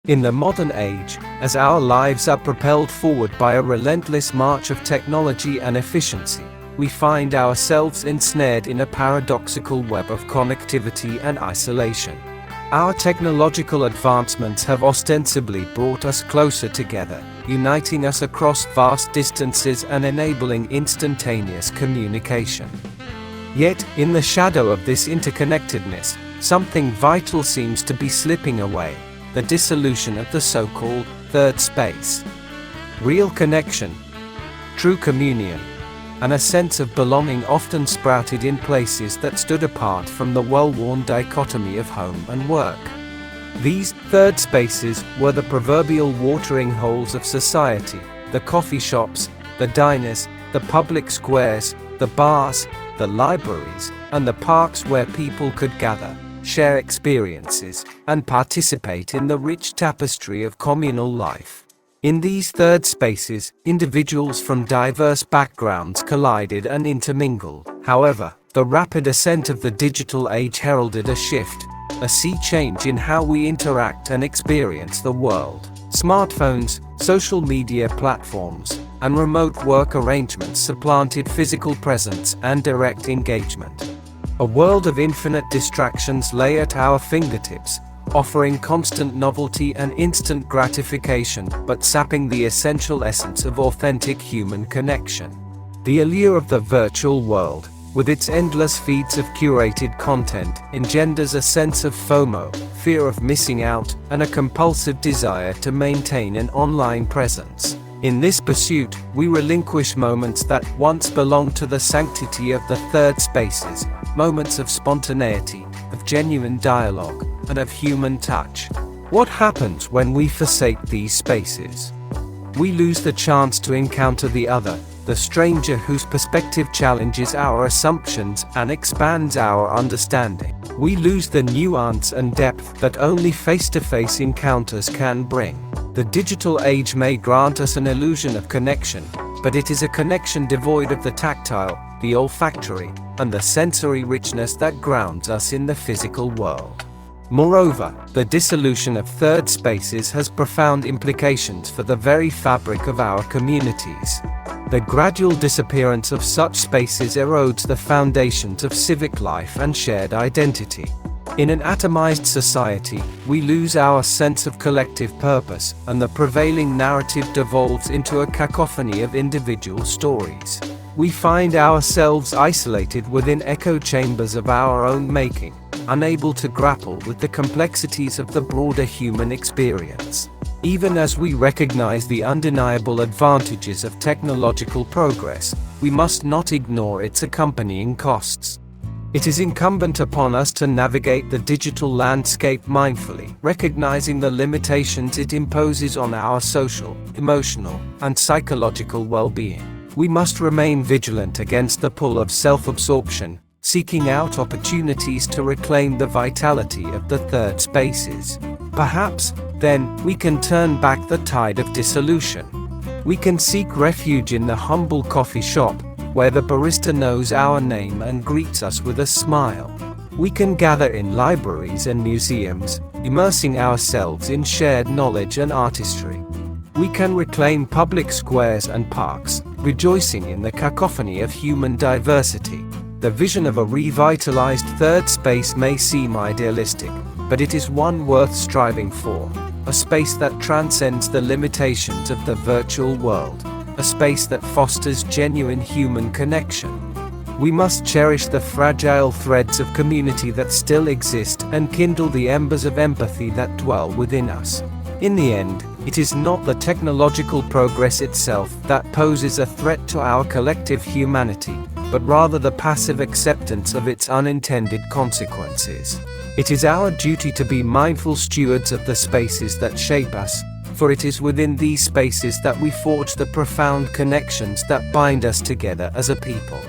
In the modern age, as our lives are propelled forward by a relentless march of technology and efficiency, we find ourselves ensnared in a paradoxical web of connectivity and isolation. Our technological advancements have ostensibly brought us closer together, uniting us across vast distances and enabling instantaneous communication. Yet, in the shadow of this interconnectedness, something vital seems to be slipping away: the dissolution of the so-called third space. Real connection, true communion, and a sense of belonging often sprouted in places that stood apart from the well-worn dichotomy of home and work. These third spaces were the proverbial watering holes of society: the coffee shops, the diners, the public squares, the bars, the libraries, and the parks where people could gather, share experiences, and participate in the rich tapestry of communal life. In these third spaces, individuals from diverse backgrounds collided and intermingled. However, the rapid ascent of the digital age heralded a shift, a sea change in how we interact and experience the world. Smartphones, social media platforms, and remote work arrangements supplanted physical presence and direct engagement. A world of infinite distractions lay at our fingertips, offering constant novelty and instant gratification, but sapping the essential essence of authentic human connection. The allure of the virtual world, with its endless feeds of curated content, engenders a sense of FOMO, fear of missing out, and a compulsive desire to maintain an online presence. In this pursuit, we relinquish moments that once belonged to the sanctity of the third spaces, moments of spontaneity, of genuine dialogue, and of human touch. What happens when we forsake these spaces? We lose the chance to encounter the other, the stranger whose perspective challenges our assumptions and expands our understanding. We lose the nuance and depth that only face-to-face encounters can bring. The digital age may grant us an illusion of connection, but it is a connection devoid of the tactile, the olfactory, and the sensory richness that grounds us in the physical world. Moreover, the dissolution of third spaces has profound implications for the very fabric of our communities. The gradual disappearance of such spaces erodes the foundations of civic life and shared identity. In an atomized society, we lose our sense of collective purpose, and the prevailing narrative devolves into a cacophony of individual stories. We find ourselves isolated within echo chambers of our own making, unable to grapple with the complexities of the broader human experience. Even as we recognize the undeniable advantages of technological progress, we must not ignore its accompanying costs. It is incumbent upon us to navigate the digital landscape mindfully, recognizing the limitations it imposes on our social, emotional, and psychological well-being. We must remain vigilant against the pull of self-absorption, seeking out opportunities to reclaim the vitality of the third spaces. Perhaps, then, we can turn back the tide of dissolution. We can seek refuge in the humble coffee shop, where the barista knows our name and greets us with a smile. We can gather in libraries and museums, immersing ourselves in shared knowledge and artistry. We can reclaim public squares and parks, rejoicing in the cacophony of human diversity. The vision of a revitalized third space may seem idealistic, but it is one worth striving for. A space that transcends the limitations of the virtual world. A space that fosters genuine human connection. We must cherish the fragile threads of community that still exist and kindle the embers of empathy that dwell within us. In the end, it is not the technological progress itself that poses a threat to our collective humanity, but rather the passive acceptance of its unintended consequences. It is our duty to be mindful stewards of the spaces that shape us, for it is within these spaces that we forge the profound connections that bind us together as a people.